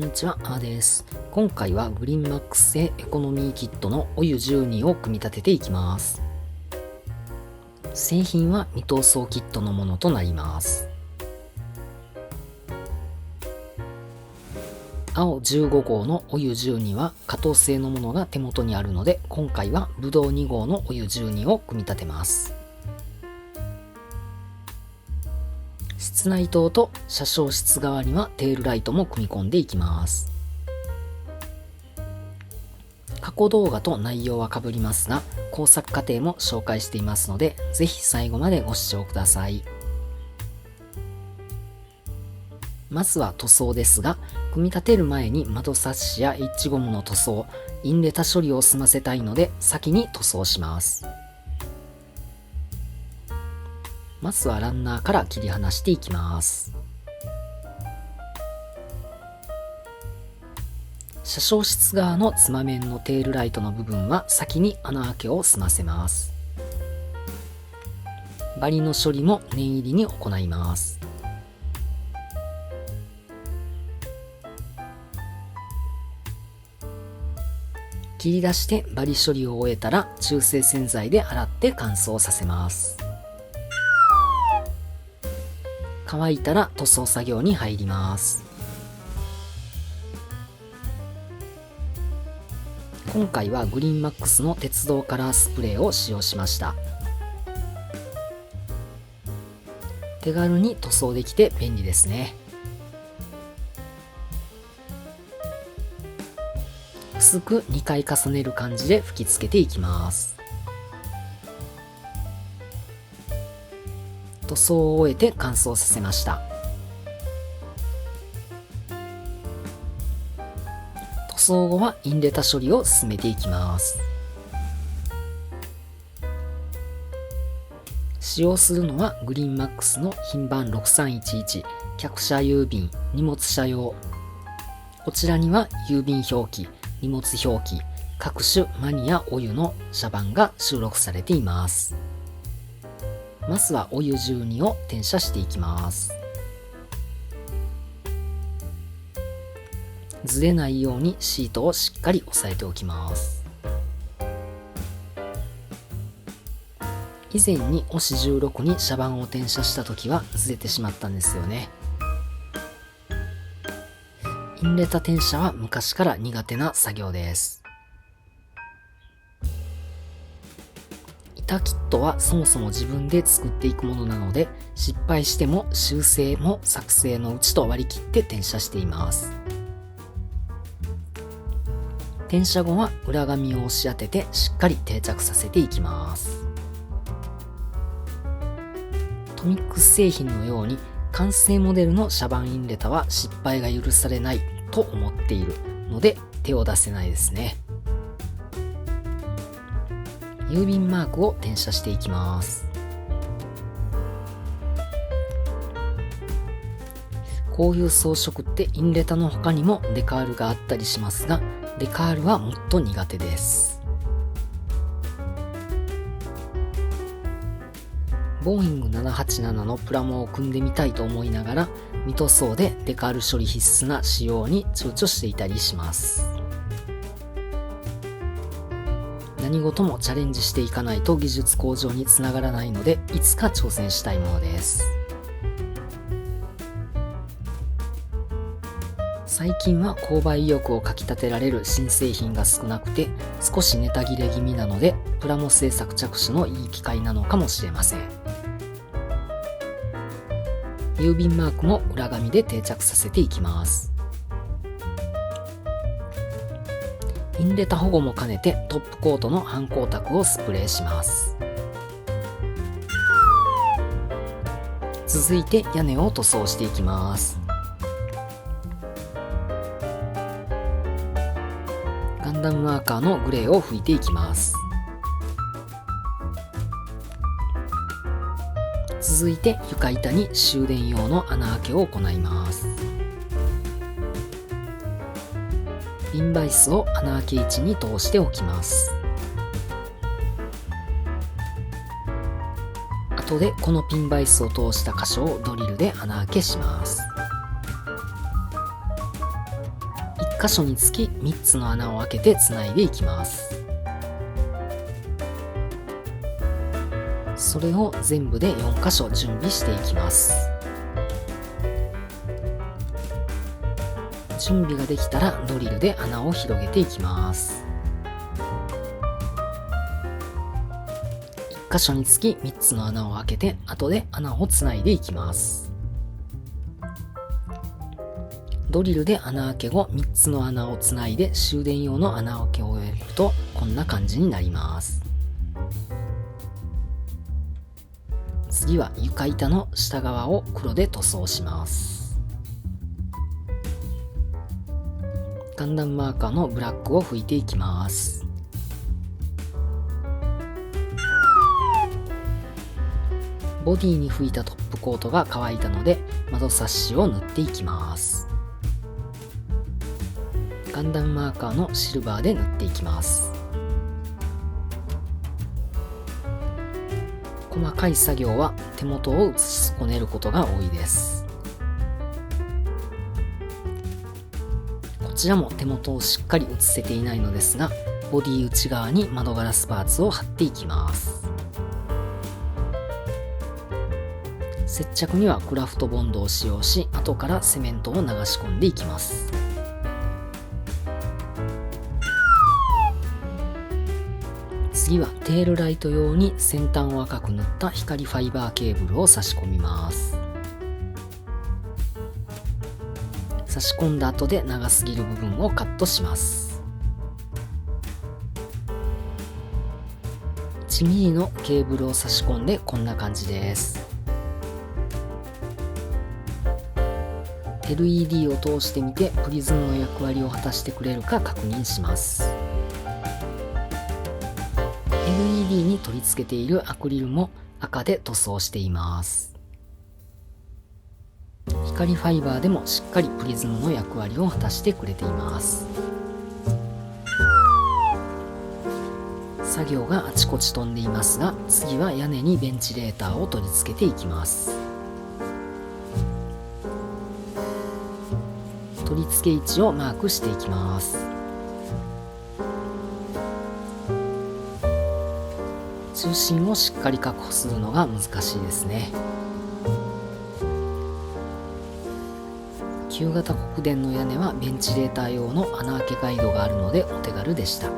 んにちは、あーです。今回はグリーンマックス製エコノミーキットのお湯12を組み立てていきます。製品は未塗装キットのものとなります。青15号のお湯12は加糖製のものが手元にあるので、今回はブドウ2号のお湯12を組み立てます。室内灯と車掌室側にはテールライトも組み込んでいきます。過去動画と内容は被りますが、工作過程も紹介していますので、ぜひ最後までご視聴ください。まずは塗装ですが、組み立てる前に窓サッシやエッジゴムの塗装、インレタ処理を済ませたいので、先に塗装します。まずはランナーから切り離していきます。車掌室側のつま面のテールライトの部分は先に穴開けを済ませます。バリの処理も念入りに行います。切り出してバリ処理を終えたら中性洗剤で洗って乾燥させます。乾いたら塗装作業に入ります。今回はグリーンマックスの鉄道カラースプレーを使用しました。手軽に塗装できて便利ですね。薄く2回重ねる感じで吹き付けていきます。塗装を終えて乾燥させました。塗装後はインレタ処理を進めていきます。使用するのはグリーンマックスの品番6311客車郵便荷物車用。こちらには郵便表記、荷物表記、各種マニアお湯の車番が収録されています。まずはお湯12を転写していきます。ずれないようにシートをしっかり押さえておきます。以前に押し16に車番を転写した時はずれてしまったんですよね。インレタ転写は昔から苦手な作業です。板キットはそもそも自分で作っていくものなので、失敗しても修正も作成のうちと割り切って転写しています。転写後は裏紙を押し当ててしっかり定着させていきます。トミックス製品のように完成モデルの車番インレタは失敗が許されないと思っているので手を出せないですね。郵便マークを転写していきます。こういう装飾ってインレタの他にもデカールがあったりしますが、デカールはもっと苦手です。ボーイング787のプラモを組んでみたいと思いながら、未塗装でデカール処理必須な仕様に躊躇していたりします。何事もチャレンジしていかないと技術向上につながらないので、いつか挑戦したいものです。最近は購買意欲をかきたてられる新製品が少なくて、少しネタ切れ気味なので、プラモ製作着手のいい機会なのかもしれません。郵便マークも裏紙で定着させていきます。インレタ保護も兼ねてトップコートの反光沢をスプレーします。続いて屋根を塗装していきます。ガンダムマーカーのグレーを拭いていきます。続いて床板に終電用の穴開けを行います。ピンバイスを穴開け位置に通しておきます。後でこのピンバイスを通した箇所をドリルで穴開けします。1箇所につき3つの穴を開けてつないでいきます。それを全部で4箇所準備していきます。準備ができたらドリルで穴を広げていきます。1箇所につき3つの穴を開けて、後で穴をつないでいきます。ドリルで穴開け後3つの穴をつないで終電用の穴開けを終えるとこんな感じになります。次は床板の下側を黒で塗装します。ガンダムマーカーのブラックを拭いていきます。ボディに拭いたトップコートが乾いたので窓サッシを塗っていきます。ガンダムマーカーのシルバーで塗っていきます。細かい作業は手元を映し損ねることが多いです。こちらも手元をしっかり映せていないのですが、ボディ内側に窓ガラスパーツを貼っていきます。接着にはクラフトボンドを使用し、後からセメントを流し込んでいきます。次はテールライト用に先端を赤く塗った光ファイバーケーブルを差し込みます。差し込んだ後で長すぎる部分をカットします。1ミリのケーブルを差し込んでこんな感じです。LED を通してみてプリズムの役割を果たしてくれるか確認します。LED に取り付けているアクリルも赤で塗装しています。光ファイバーでもしっかりプリズムの役割を果たしてくれています。作業があちこち飛んでいますが、次は屋根にベンチレーターを取り付けていきます。取り付け位置をマークしていきます。中心をしっかり確保するのが難しいですね。旧型国電の屋根はベンチレーター用の穴開けガイドがあるのでお手軽でした。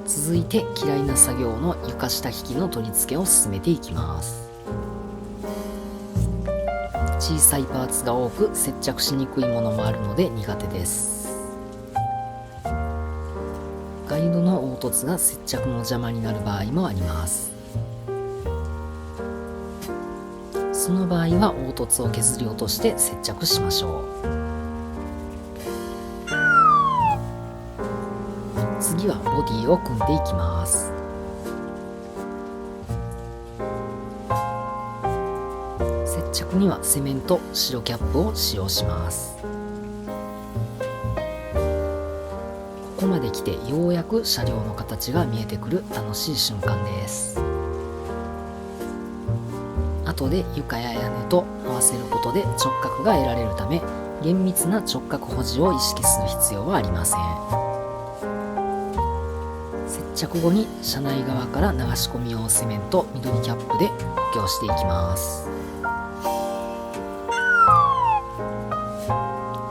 続いて嫌いな作業の床下引きの取り付けを進めていきます。小さいパーツが多く接着しにくいものもあるので苦手です。ガイドの凹凸が接着の邪魔になる場合もあります。その場合は凹凸を削り落として接着しましょう。次はボディを組んでいきます。接着にはセメント、白キャップを使用します。ここまで来てようやく車両の形が見えてくる楽しい瞬間です。後で床や屋根と合わせることで直角が得られるため、厳密な直角保持を意識する必要はありません。接着後に車内側から流し込み用セメント、緑キャップで補強していきます。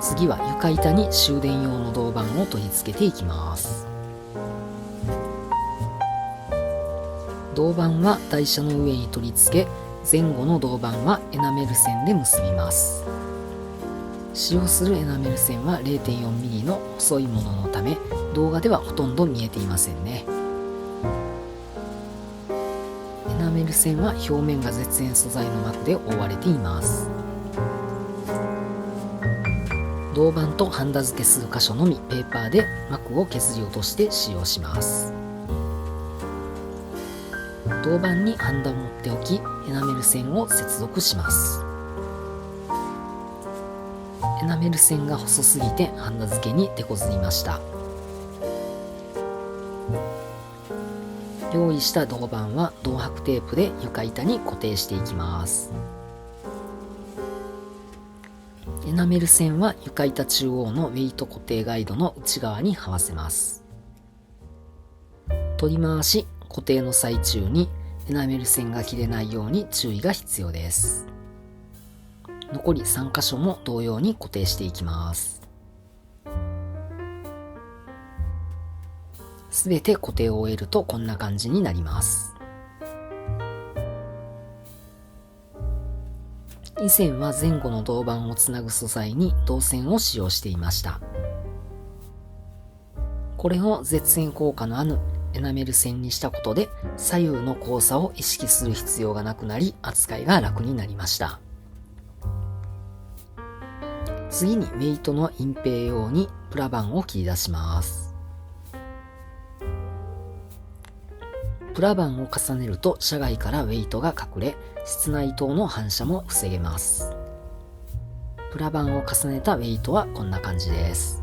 次は床板に終電用の銅板を取り付けていきます。銅板は台車の上に取り付け、前後の銅板はエナメル線で結びます。使用するエナメル線は 0.4mm の細いもののため、動画ではほとんど見えていませんね。エナメル線は表面が絶縁素材の膜で覆われています。銅板とハンダ付けする箇所のみペーパーで膜を削り落として使用します。銅板にハンダを持っておき、エナメル線を接続します。エナメル線が細すぎてハンダ付けに手こずりました。用意した銅板は銅箔テープで床板に固定していきます。エナメル線は床板中央のウェイト固定ガイドの内側に這わせます。取り回し、固定の最中にエナメル線が切れないように注意が必要です。残り3箇所も同様に固定していきます。すべて固定を終えるとこんな感じになります。以前は前後の銅板をつなぐ素材に銅線を使用していました。これを絶縁効果のあるエナメル線にしたことで左右の交差を意識する必要がなくなり、扱いが楽になりました。次にウェイトの隠蔽用にプラ板を切り出します。プラ板を重ねると車外からウェイトが隠れ、室内灯の反射も防げます。プラ板を重ねたウェイトはこんな感じです。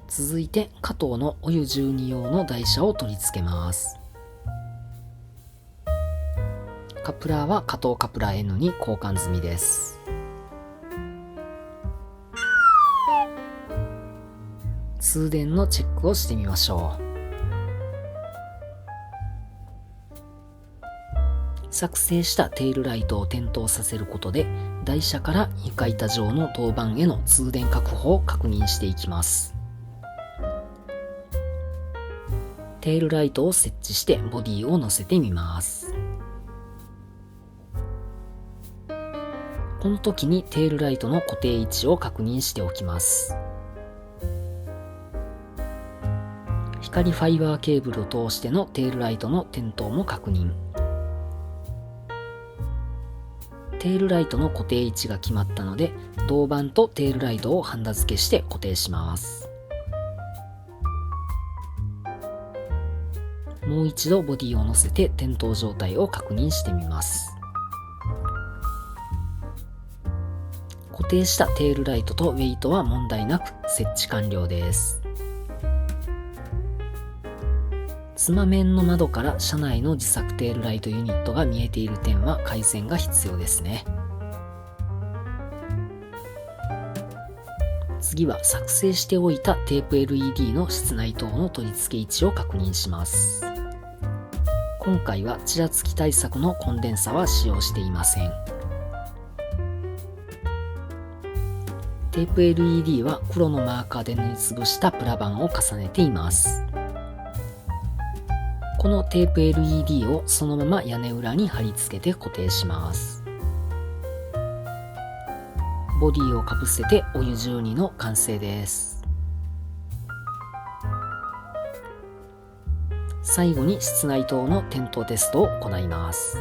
続いて加藤のお湯12用の台車を取り付けます。カプラーは加藤カプラー N に交換済みです。通電のチェックをしてみましょう。作成したテールライトを点灯させることで台車から床板上の銅板への通電確保を確認していきます。テールライトを設置してボディを乗せてみます。この時にテールライトの固定位置を確認しておきます。光ファイバーケーブルを通してのテールライトの点灯も確認。テールライトの固定位置が決まったので、銅板とテールライトをハンダ付けして固定します。もう一度ボディを乗せて点灯状態を確認してみます。固定したテールライトとウェイトは問題なく設置完了です。妻面の窓から車内の自作テールライトユニットが見えている点は改善が必要ですね。次は作成しておいたテープ LED の室内灯の取り付け位置を確認します。今回はちらつき対策のコンデンサは使用していません。テープ LED は黒のマーカーで塗りつぶしたプラ板を重ねています。このテープ LED をそのまま屋根裏に貼り付けて固定します。ボディをかぶせてお湯12の完成です。最後に室内灯の点灯テストを行います。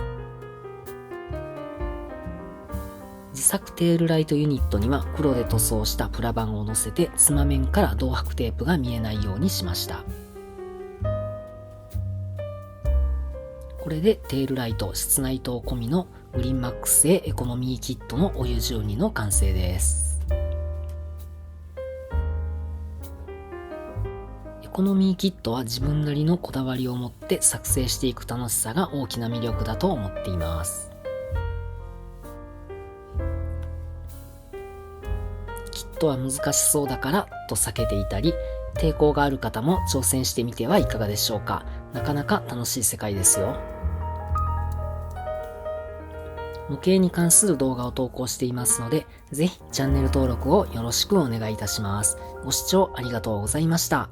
自作テールライトユニットには黒で塗装したプラ板を乗せて妻面から銅箔テープが見えないようにしました。これでテールライト室内灯込みのグリーンマックス製エコノミーキットのお湯12の完成です。エコノミーキットは自分なりのこだわりを持って作成していく楽しさが大きな魅力だと思っています。キットは難しそうだからと避けていたり、抵抗がある方も挑戦してみてはいかがでしょうか。なかなか楽しい世界ですよ。模型に関する動画を投稿していますので、ぜひチャンネル登録をよろしくお願いいたします。ご視聴ありがとうございました。